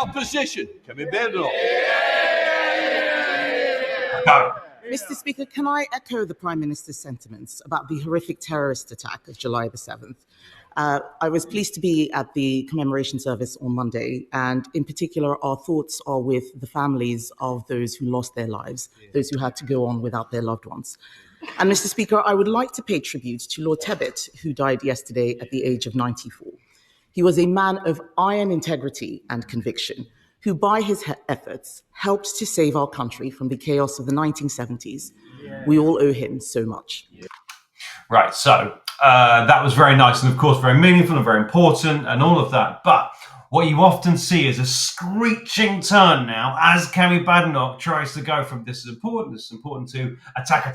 opposition. Kemi Badenoch. Mr. Speaker, can I echo the Prime Minister's sentiments about the horrific terrorist attack of July the 7th? I was pleased to be at the commemoration service on Monday, and in particular, our thoughts are with the families of those who lost their lives, those who had to go on without their loved ones. And Mr. Speaker, I would like to pay tribute to Lord Tebbit, who died yesterday at the age of 94. He was a man of iron integrity and conviction, who by his efforts helped to save our country from the chaos of the 1970s. We all owe him so much. Right, so that was very nice and, of course, very meaningful and very important and all of that. But what you often see is a screeching turn now as Kemi Badenoch tries to go from this is important to attack.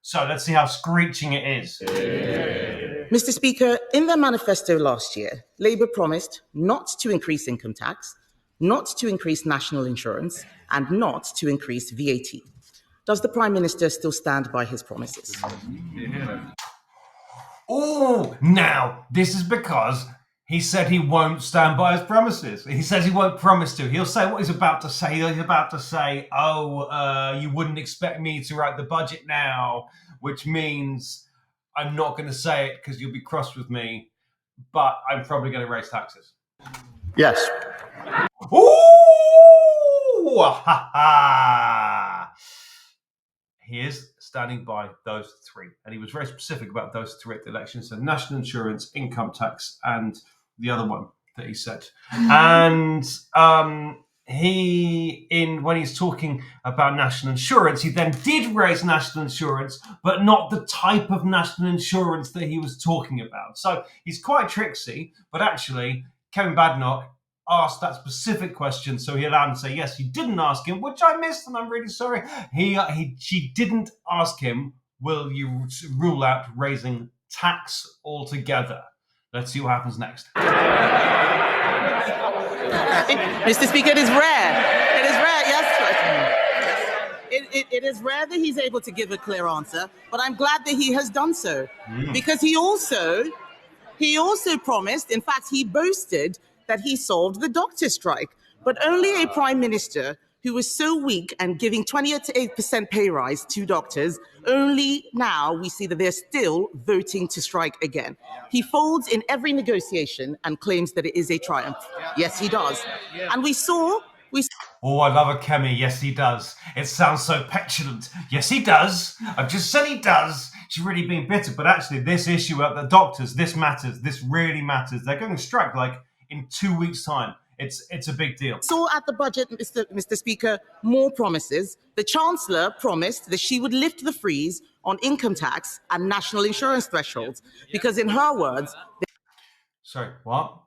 So let's see how screeching it is. Mr. Speaker, in their manifesto last year, Labour promised not to increase income tax, not to increase national insurance, and not to increase VAT. Does the Prime Minister still stand by his promises? Oh, now, this is because he said he won't stand by his promises. He says he won't promise to. He'll say what he's about to say. He's about to say, you wouldn't expect me to write the budget now, which means I'm not going to say it because you'll be cross with me, but I'm probably going to raise taxes. Yes. Ooh! Ha ha! He is standing by those three. And he was very specific about those three at the election. So national insurance, income tax, and the other one that he said. And when he's talking about national insurance, he then did raise national insurance, but not the type of national insurance that he was talking about. So he's quite tricksy, but actually, Kemi Badenoch asked that specific question, so he allowed him to say, yes, he didn't ask him, which I missed, and I'm really sorry. She didn't ask him, will you rule out raising tax altogether? Let's see what happens next. Mr. Speaker, it is rare. It is rare, yes. It is rare that he's able to give a clear answer, but I'm glad that he has done so. Because he also promised, in fact, he boasted that he solved the doctor strike, but only a prime minister who was so weak and giving 28% pay rise to doctors, only now we see that they're still voting to strike again. He folds in every negotiation and claims that it is a triumph. Yes, he does. And we saw... Oh, I love a Kemi. Yes, he does. It sounds so petulant. Yes, he does. I've just said he does. She's really being bitter. But actually, this issue at the doctors, this matters. This really matters. They're going to strike like in 2 weeks' time. It's a big deal. Saw at the budget, Mr. Speaker, more promises. The Chancellor promised that she would lift the freeze on income tax and national insurance thresholds. Because in her words... Sorry, what?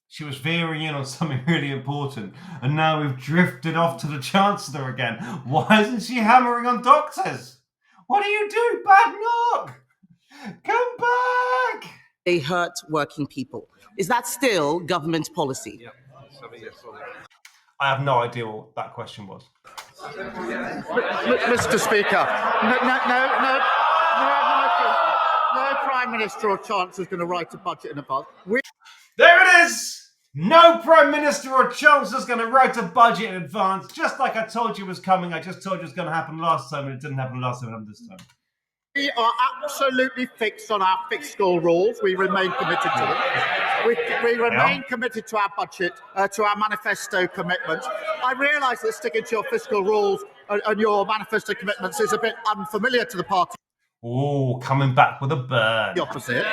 She was veering in on something really important, and now we've drifted off to the Chancellor again. Why isn't she hammering on doctors? What do you do, Badenoch? Come back! They hurt working people. Is that still government policy? Yeah. I have no idea what that question was. Mr. Speaker, no Prime Minister or Chancellor is going to write a budget in advance. There it is! No Prime Minister or Chancellor is going to write a budget in advance, just like I told you was coming. I just told you it was going to happen last time, and it didn't happen last time, it happened this time. We are absolutely fixed on our fiscal rules. We remain committed to it. We remain committed to our budget, to our manifesto commitments. I realise that sticking to your fiscal rules and your manifesto commitments is a bit unfamiliar to the party. Oh, coming back with a burn. The opposite.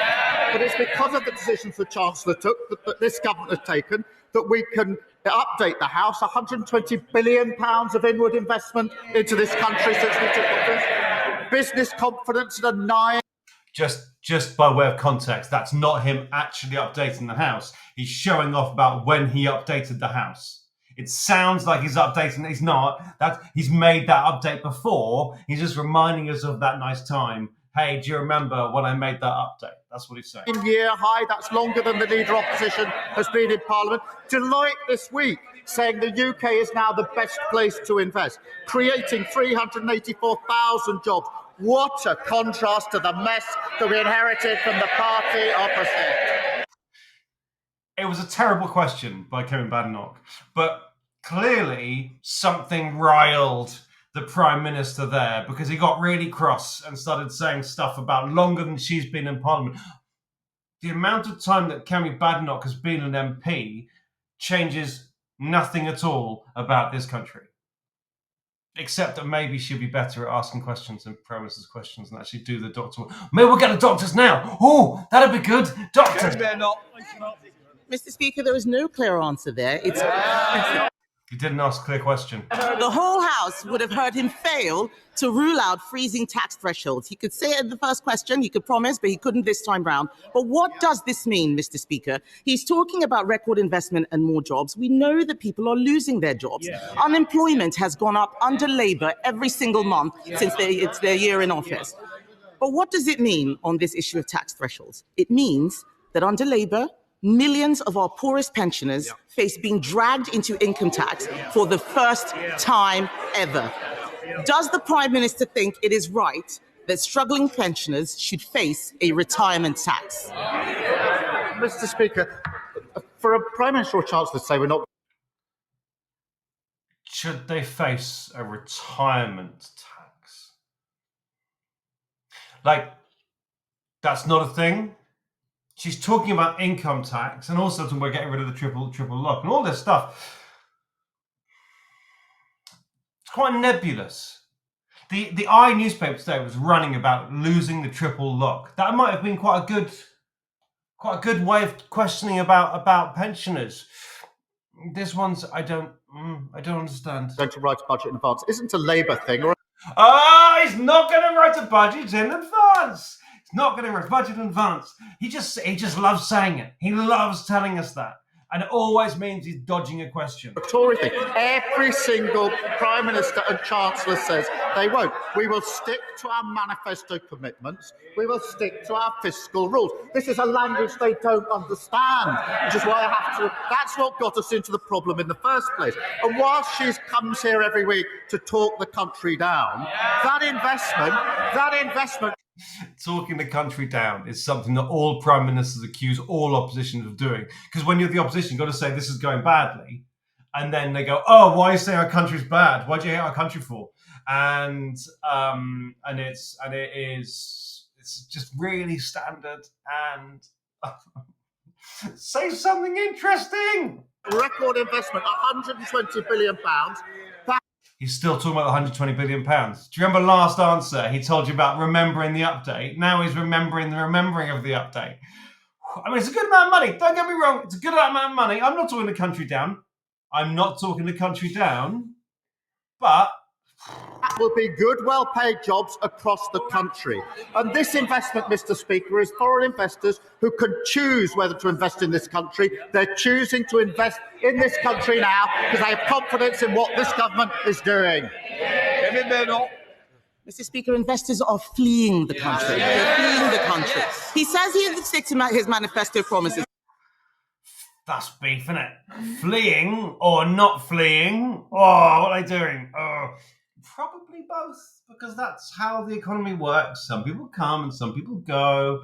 But it's because of the decisions the Chancellor took, that this government has taken, that we can update the House. £120 billion of inward investment into this country since we took office. Business confidence at a 9. Just by way of context, that's not him actually updating the House. He's showing off about when he updated the House. It sounds like he's updating. He's not. He's made that update before. He's just reminding us of that nice time. Hey, do you remember when I made that update? That's what he's saying. Year high, that's longer than the Leader Opposition has been in Parliament. Deloitte this week saying the UK is now the best place to invest, creating 384,000 jobs. What a contrast to the mess that we inherited from the party opposite. It was a terrible question by Kemi Badenoch, but clearly something riled the Prime Minister there because he got really cross and started saying stuff about longer than she's been in Parliament. The amount of time that Kemi Badenoch has been an MP changes nothing at all about this country. Except that maybe she'll be better at asking questions and Prime Minister's questions and actually do the doctor. Maybe we'll get the doctors now. Oh, that'd be good. Doctor. Mr. Speaker, there is no clear answer there. You didn't ask a clear question. The whole House would have heard him fail to rule out freezing tax thresholds. He could say it in the first question, he could promise, but he couldn't this time round. But what does this mean, Mr. Speaker? He's talking about record investment and more jobs. We know that people are losing their jobs. Unemployment has gone up under Labour every single month since it's their year in office. But what does it mean on this issue of tax thresholds? It means that under Labour, millions of our poorest pensioners face being dragged into income tax for the first time ever. Does the Prime Minister think it is right that struggling pensioners should face a retirement tax? Mr. Speaker, for a Prime Minister or Chancellor to say we're not... Should they face a retirement tax? Like, that's not a thing. She's talking about income tax and also talking about getting rid of the triple lock and all this stuff. It's quite nebulous. The I newspaper today was running about losing the triple lock. That might have been quite a good way of questioning about pensioners. This one's I don't understand. Going to write a budget in advance isn't a Labour thing. He's not going to write a budget in advance. He's not going to write a budget in advance. He just loves saying it. He loves telling us that. And it always means he's dodging a question. A Tory thing. Every single Prime Minister and Chancellor says they won't. We will stick to our manifesto commitments. We will stick to our fiscal rules. This is a language they don't understand, which is why I have to... That's what got us into the problem in the first place. And while she comes here every week to talk the country down, that investment... Talking the country down is something that all prime ministers accuse all opposition of doing. Because when you're the opposition, you've got to say this is going badly. And then they go, oh, why are you saying our country's bad? What do you hate our country for? And it's just really standard and say something interesting. Record investment, £120 billion. He's still talking about the 120 billion pounds. Do you remember last answer? He told you about remembering the update. Now he's remembering the remembering of the update. I mean, it's a good amount of money. Don't get me wrong. It's a good amount of money. I'm not talking the country down. But that will be good, well-paid jobs across the country. And this investment, Mr. Speaker, is foreign investors who can choose whether to invest in this country. They're choosing to invest in this country now because they have confidence in what this government is doing. Mr. Speaker, investors are fleeing the country. They're fleeing the country. He says he'll stick to his manifesto promises. That's beef, isn't it? Fleeing or not fleeing? Oh, what are they doing? Oh, probably both, because that's how the economy works. Some people come and some people go.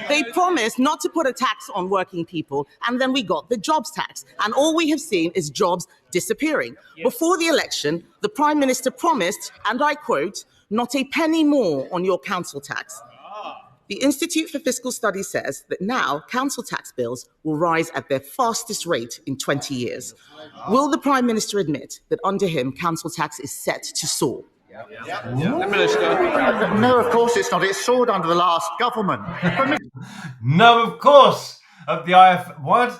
They promised not to put a tax on working people, and then we got the jobs tax. And all we have seen is jobs disappearing. Before the election, the Prime Minister promised, and I quote, not a penny more on your council tax. The Institute for Fiscal Studies says that now council tax bills will rise at their fastest rate in 20 years. Will the Prime Minister admit that under him, council tax is set to soar? No, of course it's not. It soared under the last government. No, of course. Of the what?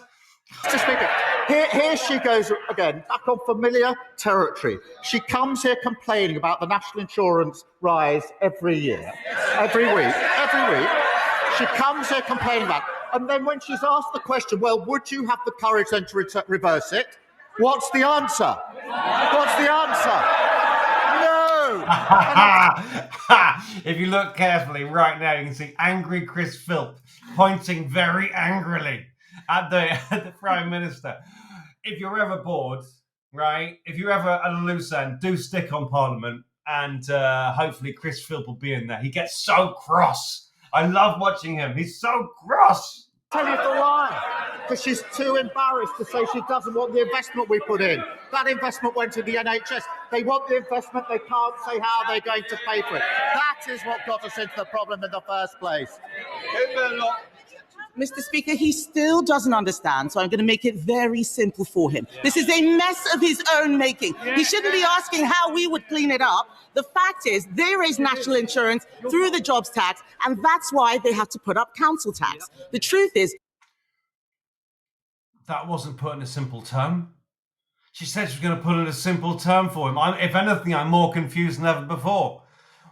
Mr. Speaker, here she goes again, back on familiar territory. She comes here complaining about the national insurance rise every year, every week. She comes here complaining about it. And then when she's asked the question, well, would you have the courage then to reverse it? What's the answer? No! If you look carefully right now, you can see angry Chris Philp pointing very angrily at the Prime Minister. If you're ever bored, right, if you're ever at a loose end, do stick on Parliament and hopefully Chris Philp will be in there. He gets so cross. I love watching him. He's so cross. Tell you the lie, because she's too embarrassed to say she doesn't want the investment we put in. That investment went to the NHS. They want the investment, they can't say how they're going to pay for it. That is what got us into the problem in the first place. Mr. Speaker, he still doesn't understand, so I'm going to make it very simple for him. This is a mess of his own making. He shouldn't be asking how we would clean it up. The fact is, they raise national insurance through the jobs tax, and that's why they have to put up council tax. The truth is... That wasn't put in a simple term. She said she was going to put in a simple term for him. If anything, I'm more confused than ever before.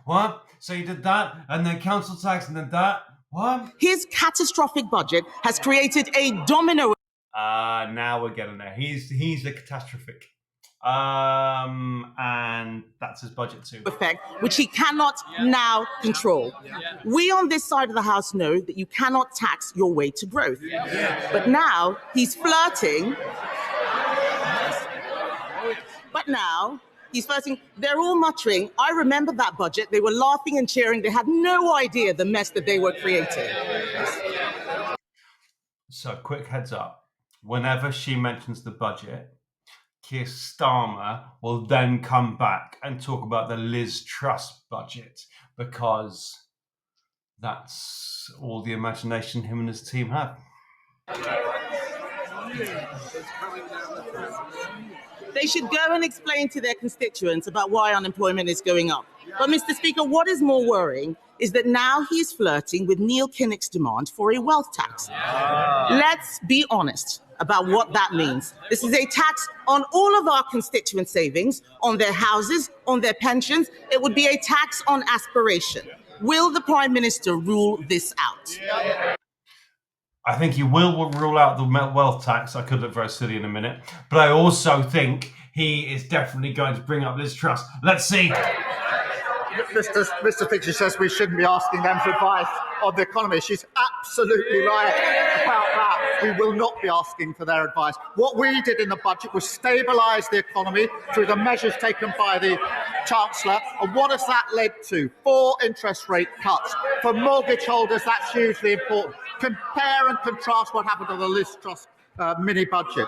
What? So you did that, and then council tax, and then that? What? His catastrophic budget has created a domino... Now we're getting there. He's the catastrophic. And that's his budget too. ...effect, which he cannot now control. We on this side of the House know that you cannot tax your way to growth. But now he's flirting... They're all muttering, I remember that budget. They were laughing and cheering. They had no idea the mess that they were creating. So, quick heads up. Whenever she mentions the budget, Keir Starmer will then come back and talk about the Liz Truss budget, because that's all the imagination him and his team have. They should go and explain to their constituents about why unemployment is going up. But, Mr. Speaker, what is more worrying is that now he's flirting with Neil Kinnock's demand for a wealth tax. Let's be honest about what that means. This is a tax on all of our constituent savings, on their houses, on their pensions. It would be a tax on aspiration. Will the Prime Minister rule this out? I think he will rule out the wealth tax. I could look very silly in a minute. But I also think he is definitely going to bring up Liz Truss. Let's see. Mr. Fitcher says we shouldn't be asking them for advice on the economy. She's absolutely right about that. We will not be asking for their advice. What we did in the budget was stabilise the economy through the measures taken by the Chancellor. And what has that led to? 4 interest rate cuts. For mortgage holders, that's hugely important. Compare and contrast what happened to the Liz Truss mini budget.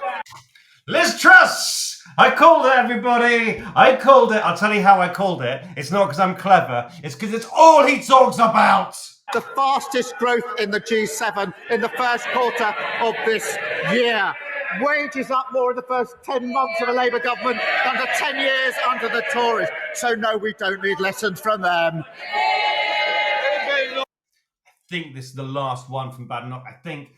Liz Truss! I called it, everybody! I called it. I'll tell you how I called it. It's not because I'm clever. It's because it's all he talks about! The fastest growth in the G7 in the first quarter of this year. Wages up more in the first 10 months of a Labour government than the 10 years under the Tories. So no, we don't need lessons from them. I think this is the last one from Badenoch. I think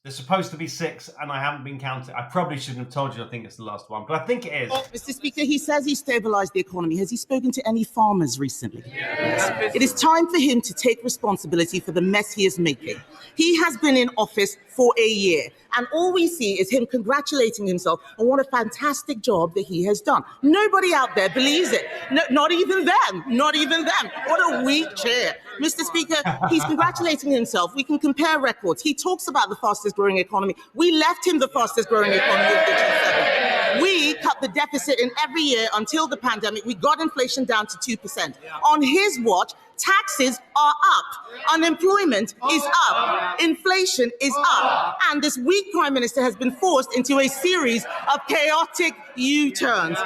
there's supposed to be 6, and I haven't been counting. I probably shouldn't have told you I think it's the last one, but I think it is. Mr. Speaker, he says he stabilised the economy. Has he spoken to any farmers recently? Yes. It is time for him to take responsibility for the mess he is making. He has been in office for a year, and all we see is him congratulating himself on what a fantastic job that he has done. Nobody out there believes it. No, not even them. Not even them. What a weak chair. Mr. Speaker, he's congratulating himself. We can compare records. He talks about the fastest growing economy. We left him the fastest growing economy of the G7. We cut the deficit in every year until the pandemic. We got inflation down to 2%. On his watch, taxes are up. Unemployment is up. Inflation is up. And this weak Prime Minister has been forced into a series of chaotic U-turns.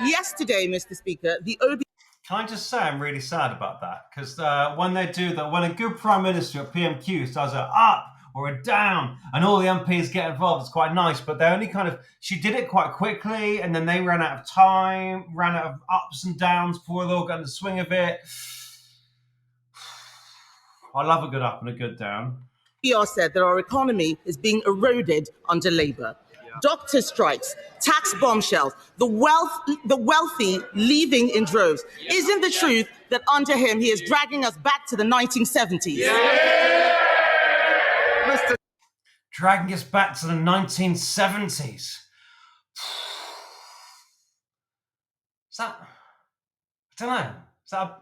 Yesterday, Mr. Speaker, the OB... Can I just say I'm really sad about that? Because when they do that, when a good Prime Minister at PMQs does a up or a down and all the MPs get involved, it's quite nice, but they only she did it quite quickly and then they ran out of time, ran out of ups and downs before they all got in the swing of it. I love a good up and a good down. PR said that our economy is being eroded under Labour. Doctor strikes, tax bombshells, the wealthy leaving in droves. Isn't the truth that under him he is dragging us back to the 1970s? Yeah. Dragging us back to the 1970s. Is that, I don't know, is that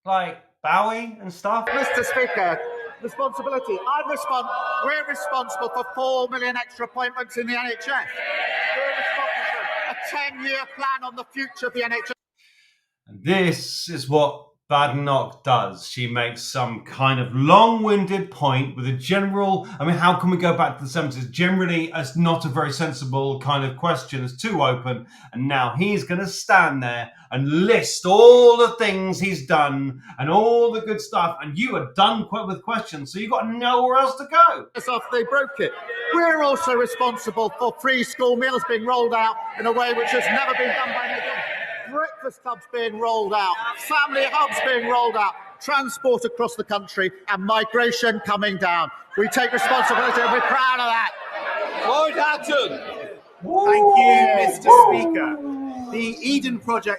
like Bowie and stuff? Mr. Speaker, responsibility. We're responsible for 4 million extra appointments in the NHS. We're responsible for a 10-year plan on the future of the NHS. And this is what Badenoch does. She makes some kind of long-winded point with a general... I mean, how can we go back to the 70s? Generally, as not a very sensible kind of question. It's too open. And now he's going to stand there and list all the things he's done and all the good stuff. And you are done with questions, so you've got nowhere else to go. It's off, they broke it. We're also responsible for free school meals being rolled out in a way which has never been done by anyone. Breakfast clubs being rolled out, family hubs being rolled out, transport across the country, and migration coming down. We take responsibility and we're proud of that. Lloyd Hatton. Thank you, Mr. Speaker. The Eden Project